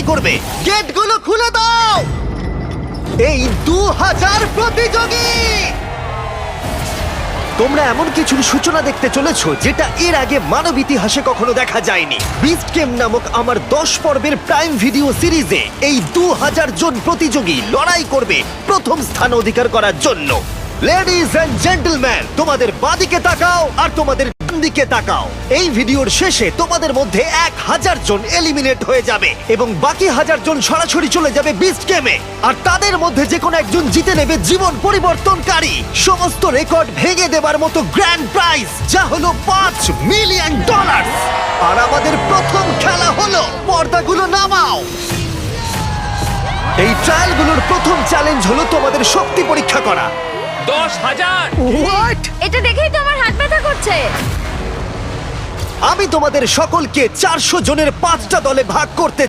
লড়াই করবে। গেটগুলো খুলে দাও। এই 2000 প্রতিযোগী, তোমরা এমন কিছুর সূচনা দেখতে চলেছো যেটা এর আগে মানব ইতিহাসে কখনো দেখা যায়নি। বিস্ট গেম নামক আমার 10 পর্বের প্রাইম ভিডিও সিরিজে এই 2000 জন প্রতিযোগী লড়াই করবে প্রথম স্থান অধিকার করার জন্য। লেডিজ এন্ড জেন্টলম্যান, তোমাদের বাঁদিকে তাকাও আর তোমাদের ডান দিকে তাকাও। এই ভিডিওর শেষে তোমাদের মধ্যে 1000 জন এলিমিনেট হয়ে যাবে এবং বাকি 1000 জন সরাসরি চলে যাবে বিস্ট গেমে। আর তাদের মধ্যে যে কোনো একজন জিতে নেবে জীবন পরিবর্তনকারী সমস্ত রেকর্ড ভেঙে দেবার মতো গ্র্যান্ড প্রাইজ, যা হলো $5 মিলিয়ন। আর আমাদের প্রথম খেলা হলো, পর্দাগুলো নামাও। এই ট্রায়ালগুলোর প্রথম চ্যালেঞ্জ হলো তোমাদের শক্তি পরীক্ষা করা। 10,000! হোয়াট? এটা দেখেই তো আমার হাত ব্যথা করছে। আমি তোমাদের সকলকে 400 জনের 5টা দলে ভাগ করতে